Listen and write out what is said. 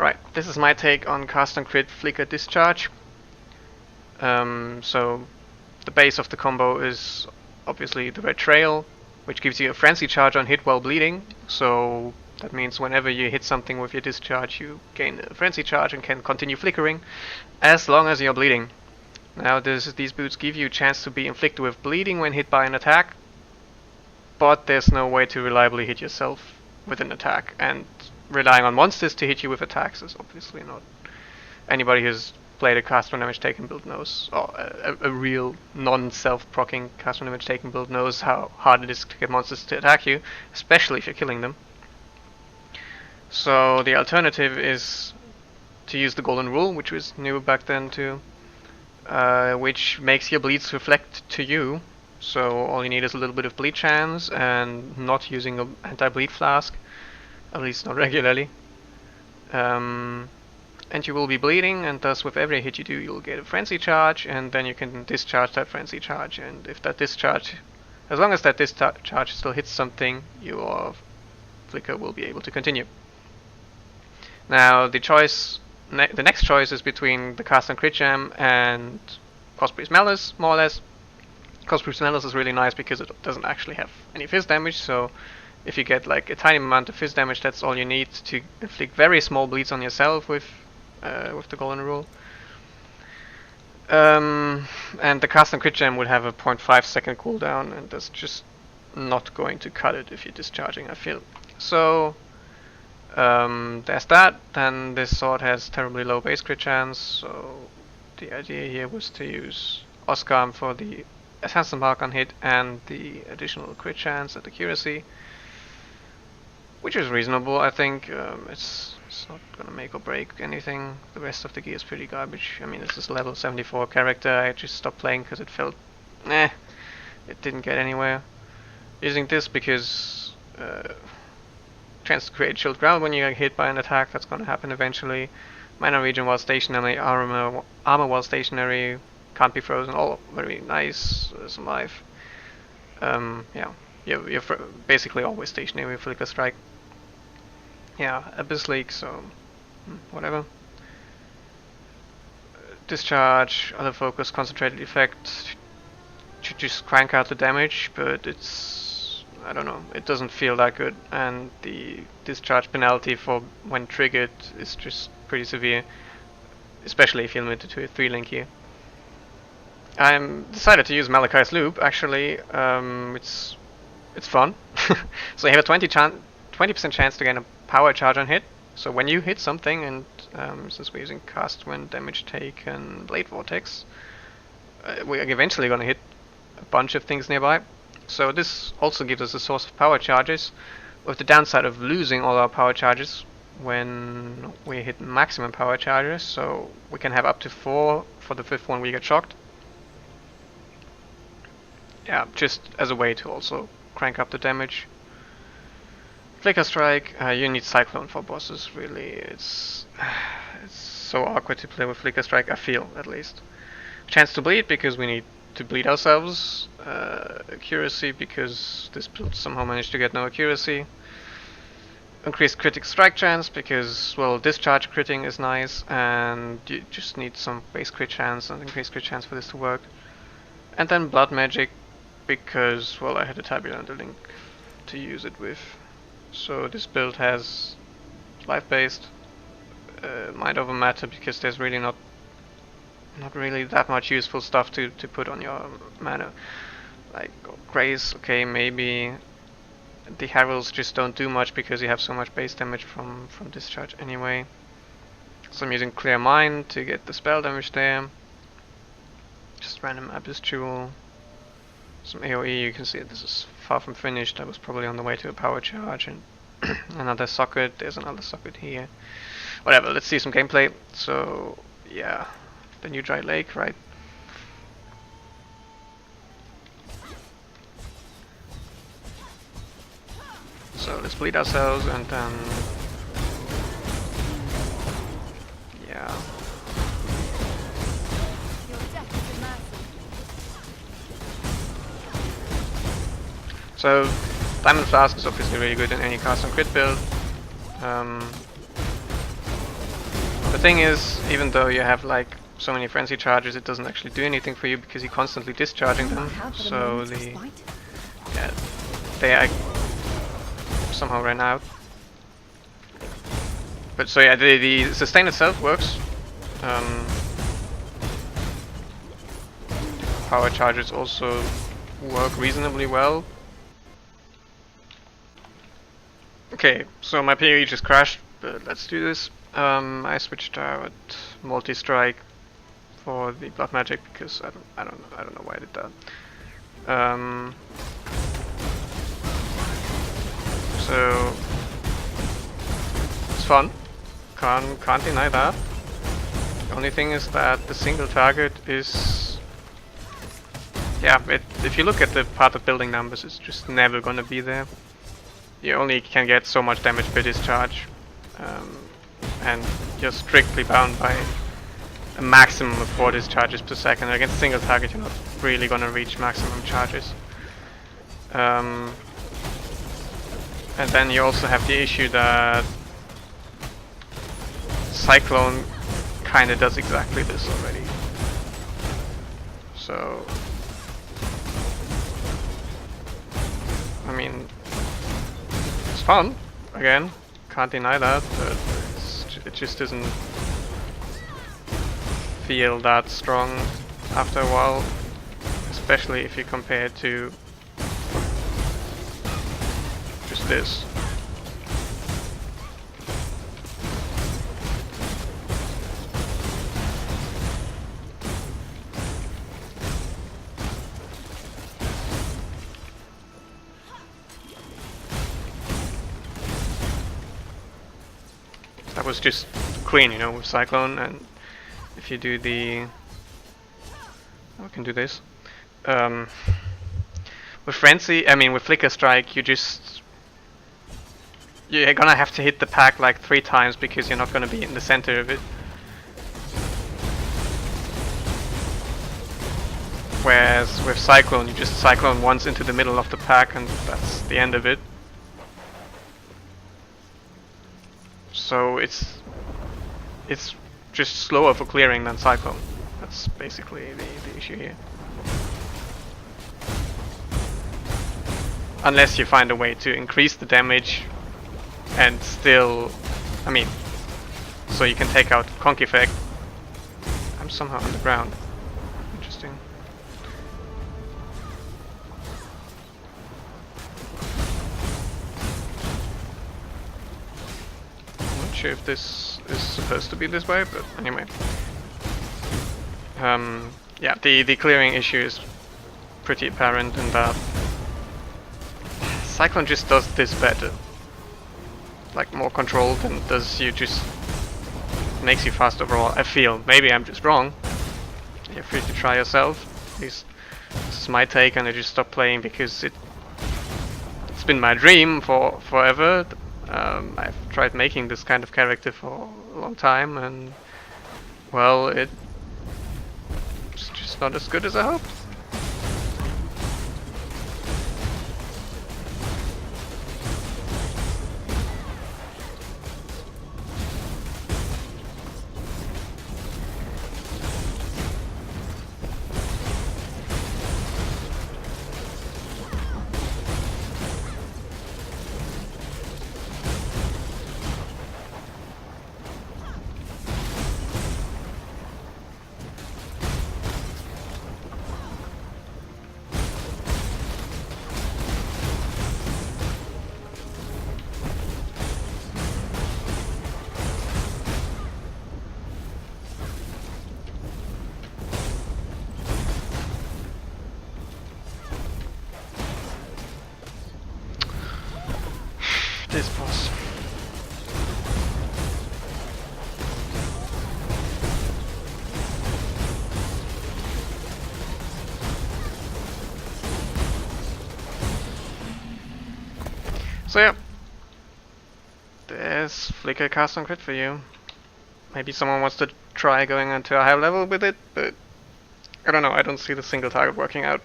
Right, this is my take on cast and crit flicker discharge. So the base of the combo is obviously the red trail, which gives you a frenzy charge on hit while bleeding. So that means whenever you hit something with your discharge, you gain a frenzy charge and can continue flickering as long as you're bleeding. Now these boots give you a chance to be inflicted with bleeding when hit by an attack, but there's no way to reliably hit yourself with an attack, and relying on monsters to hit you with attacks is obviously not. Anybody who's played a cast when damage taken build knows, or a real non-self-proccing cast when damage taken build knows how hard it is to get monsters to attack you, especially if you're killing them. So the alternative is to use the golden rule, which was new back then too, which makes your bleeds reflect to you. So all you need is a little bit of bleed chance and not using an anti-bleed flask, at least not regularly. And you will be bleeding, and thus with every hit you do, you'll get a frenzy charge, and then you can discharge that frenzy charge. And if that discharge, as long as that discharge still hits something, your flicker will be able to continue. Now the next choice is between the cast and crit jam and CoC Malice, more or less. CoC Malice is really nice because it doesn't actually have any fizz damage, so if you get like a tiny amount of fizz damage, that's all you need to inflict very small bleeds on yourself with the golden rule. And the cast and crit gem would have a 0.5 second cooldown, and that's just not going to cut it if you're discharging, I feel. So there's that. Then this sword has terribly low base crit chance, so the idea here was to use Oscar for the assassin mark on hit and the additional crit chance and accuracy, which is reasonable. I think it's not gonna make or break anything. The rest of the gear is pretty garbage. I mean, this is level 74 character. I just stopped playing because it felt, it didn't get anywhere. Using this because chance to create shield ground when you get hit by an attack. That's gonna happen eventually. Mana regen while stationary, armor while stationary, can't be frozen. All very nice. Some life. Yeah, you're basically always stationary with Flicker Strike. Yeah, Abyss Leak, so whatever. Discharge, other focus, concentrated effect should just crank out the damage, but it's, I don't know, it doesn't feel that good, and the discharge penalty for when triggered is just pretty severe, especially if you're limited to a 3-link here. I decided to use Malachai's Loop. Actually, it's fun. So you have a 20% chance to gain a power charge on hit. So when you hit something, and since we're using cast when damage taken Blade Vortex, we're eventually going to hit a bunch of things nearby. So this also gives us a source of power charges, with the downside of losing all our power charges when we hit maximum power charges. So we can have up to 4 for the 5th one we get shocked. Yeah, just as a way to also crank up the damage. Flicker Strike, you need Cyclone for bosses, really. It's so awkward to play with Flicker Strike, I feel, at least. Chance to bleed, because we need to bleed ourselves. Accuracy, because this build somehow managed to get no accuracy. Increased critic strike chance, because, well, discharge critting is nice, and you just need some base crit chance and increased crit chance for this to work. And then Blood Magic, because, well, I had a Tabular and a Link to use it with. So this build has life based, Mind over Matter, because there's really not really that much useful stuff to put on your mana. Like Grace, okay, maybe. The Heralds just don't do much because you have so much base damage from discharge anyway. So I'm using Clear Mind to get the spell damage there. Just random Abyss Jewel. Some AoE, you can see this is far from finished. I was probably on the way to a power charge, and another socket, there's another socket here. Whatever, let's see some gameplay. So, yeah, the new Dry Lake, right? So let's bleed ourselves, and then, yeah. So, Diamond Flask is obviously really good in any cast and crit build. thing is, even though you have like so many frenzy charges, it doesn't actually do anything for you because you're constantly discharging them. So they somehow ran out. But so yeah, the sustain itself works. Power charges also work reasonably well. Okay, so my PoE just crashed, but let's do this. I switched out multi-strike for the blood magic because I don't know why I did that. So it's fun. Can't deny that. The only thing is that the single target is, yeah. If you look at the part of building numbers, it's just never gonna be there. You only can get so much damage per discharge, and you're strictly bound by a maximum of 4 discharges per second. Against single target, you're not really gonna reach maximum charges. And then you also have the issue that Cyclone kinda does exactly this already. So, I mean, it's fun, again, can't deny that, but it just doesn't feel that strong after a while, especially if you compare it to just this. That was just clean, you know, with Cyclone, and if you do the... we can do this. With Frenzy, I mean with Flicker Strike, you're gonna have to hit the pack like 3 times because you're not gonna be in the center of it. Whereas with Cyclone, you just Cyclone once into the middle of the pack and that's the end of it. So it's just slower for clearing than Cyclone. That's basically the issue here. Unless you find a way to increase the damage and still, I mean, so you can take out Conk effect. I'm somehow on the ground. Interesting. I'm not sure if this is supposed to be this way, but anyway. Yeah, the clearing issue is pretty apparent in that Cyclone just does this better. Like more controlled and does you just makes you fast overall. I feel. Maybe I'm just wrong. You're free to try yourself. At least this is my take, and I just stopped playing because it's been my dream for forever. I've tried making this kind of character for a long time, and well, it's just not as good as I hoped. This boss. So yeah, there's Flicker cast on crit for you. Maybe someone wants to try going onto a higher level with it, but I don't know, I don't see the single target working out.